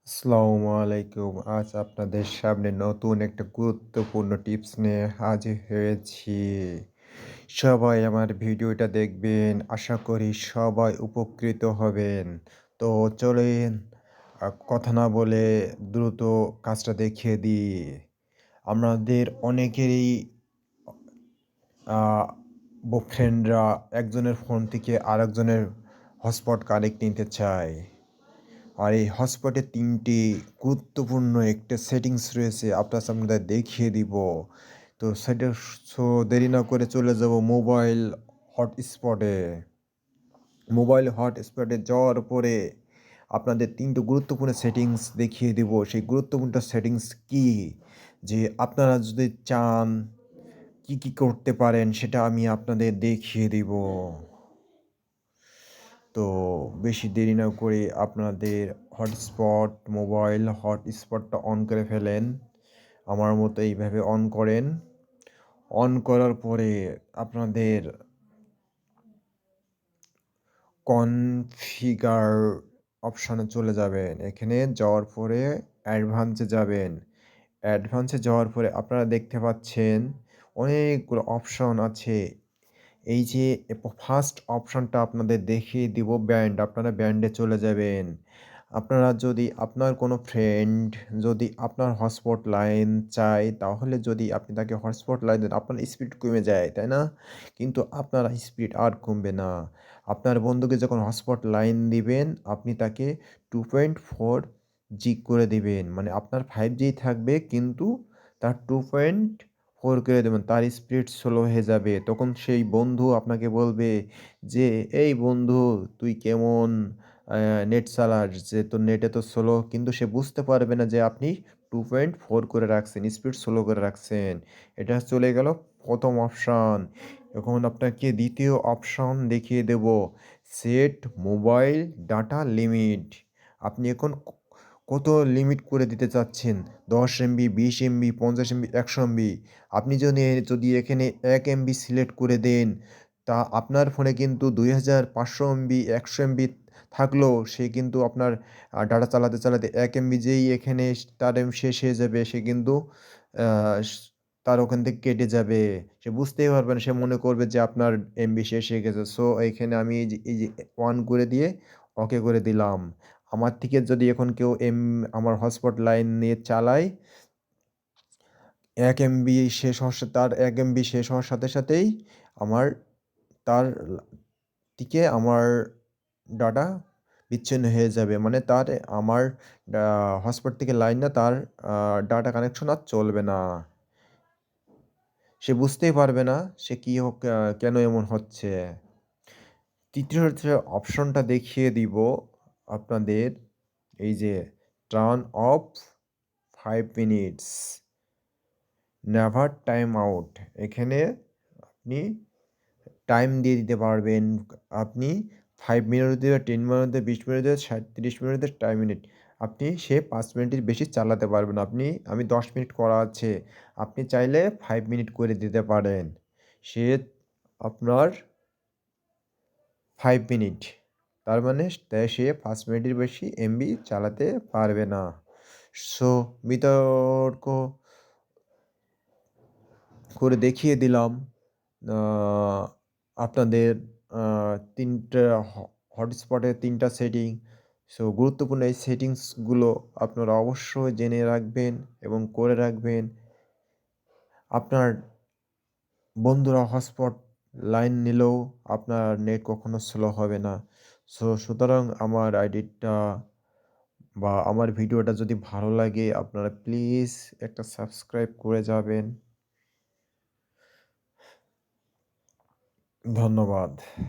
আসসালামু আলাইকুম। আজ আপনাদের সামনে নতুন একটা গুরুত্বপূর্ণ টিপস নিয়ে হাজির হয়েছি। সবাই আমার ভিডিওটা দেখবেন। আশা করি সবাই উপকৃত হবেন। তো চলেন কথা না বলে দ্রুত কাজটা দেখিয়ে দিই। আমাদের অনেকেরই আ ফ্রেন্ডরা একজনের ফোন থেকে আরেকজনের হটস্পট কানেক্ট নিতে চায়। আর এই হটস্পটে ৩ টি গুরুত্বপূর্ণ একটা সেটিংস রয়েছে আপনার সামনে দেখিয়ে দিব। তো সেটা দেরি না করে চলে যাব হটস্পটে। মোবাইল হটস্পটে যাওয়ার পরে আপনাদের ৩ টি গুরুত্বপূর্ণ সেটিংস দেখিয়ে দিব। সেই গুরুত্বপূর্ণ সেটিংস কি? যে আপনারা যদি চান কি করতে পারেন সেটা আমি আপনাদের দেখিয়ে দিব। তো বেশি দেরি না করে আপনাদের মোবাইল হটস্পটটা অন করে ফেলেন। আমার মতো এইভাবে অন করেন। অন করার পরে আপনাদের কনফিগার অপশনে চলে যাবেন। এখানে যাওয়ার পরে অ্যাডভান্সে যাবেন। অ্যাডভান্সে যাওয়ার পরে আপনারা দেখতে পাচ্ছেন অনেকগুলো অপশন আছে। এই যে ফার্স্ট অপশনটা আপনাদের দেখিয়ে দিব ব্যান্ড। আপনারা ব্যান্ডে চলে যাবেন। আপনারা যদি আপনার কোনো ফ্রেন্ড যদি আপনার হটস্পট লাইন চায়, তাহলে যদি আপনি তাকে হটস্পট লাইন দেন, আপনার স্পিড কমে যায়, তাই না? কিন্তু আপনার স্পিড আর কমবে না। আপনার বন্ধুকে যখন হটস্পট লাইন দিবেন, আপনি তাকে 2.4 জি করে দিবেন। মানে আপনার 5G থাকবে কিন্তু তার 2.4 করে দেবেন। তার স্পিড স্লো হয়ে যাবে। তখন সেই বন্ধু আপনাকে বলবে যে, "এই বন্ধু তুই কেমন নেট চালাস? যে তোর নেট এত স্লো।" কিন্তু সে বুঝতে পারবে না যে আপনি 2.4 করে রাখছেন, স্পিড স্লো করে রাখছেন। এটা চলে গেল ১ম অপশন। এখন আপনাকে ২য় অপশন দেখিয়ে দেব। Set mobile data limit. আপনি এখন কত লিমিট করে দিতে চাচ্ছেন? ১০ এমবি, ২০ এমবি, ৫০ এমবি, ১০০ এমবি। আপনি যদি এখানে ১ এমবি সিলেক্ট করে দেন, তা আপনার ফোনে কিন্তু ২৫০০ এমবি, ১০০ এমবি থাকলেও সে কিন্তু আপনার ডাটা চালাতে ১ এমবি যেই এখানে তার শেষ হয়ে যাবে, সে কিন্তু আ স তার ওখান থেকে কেটে যাবে। সে বুঝতেই পারবে না। সে মনে করবে যে আপনার এমবি শেষ হয়ে গেছে। সো এইখানে আমি এই যে অন করে দিয়ে ওকে করে দিলাম। আমার থেকে যদি এখন কেউ আমার হটস্পট লাইন নিয়ে চালায়, ১ এমবি শেষ হওয়ার তার ১ এমবি শেষ হওয়ার সাথে সাথেই আমার তার থেকে আমার ডাটা বিচ্ছিন্ন হয়ে যাবে। মানে আমার ডা হটস্পট থেকে লাইন না তার আ ডাটা কানেকশন আর চলবে না। সে বুঝতেই পারবে না সে কি হোক কেন এমন হচ্ছে। ৩য় যে অপশনটা দেখিয়ে দিব আপনাদের এই যে turn off 5 minutes never time out. এখানে আপনি টাইম দিয়ে দিতে পারবেন। আপনি ৫ মিনিট হতে ১০ মিনিট হতে ২০ মিনিট হতে ৩০ মিনিট হতে ৬০ মিনিট। আপনি সে ৫ মিনিটের বেশি চালাতে পারবে না। আমি ১০ মিনিট করা আছে। আপনি চাইলে ৫ মিনিট করে দিতে পারেন। সে আপনার ৫ মিনিট। তার মানে সে ৫ মিনিটের বেশি এমবি চালাতে পারবে না। সো বিতর্ক করে দেখিয়ে দিলাম। আ আপনাদের আ ৩ টা হটস্পটের ৩ টা সেটিং। সো গুরুত্বপূর্ণ এই সেটিংসগুলো আপনারা অবশ্যই জেনে রাখবেন এবং করে রাখবেন। আপনার বন্ধুরা হটস্পট লাইন নিলেও আপনার নেট কখনো স্লো হবে না। সুতরাং আমার আইডিটা বা আমার ভিডিওটা যদি ভালো লাগে আপনারা প্লিজ একটা সাবস্ক্রাইব করে যাবেন। ধন্যবাদ।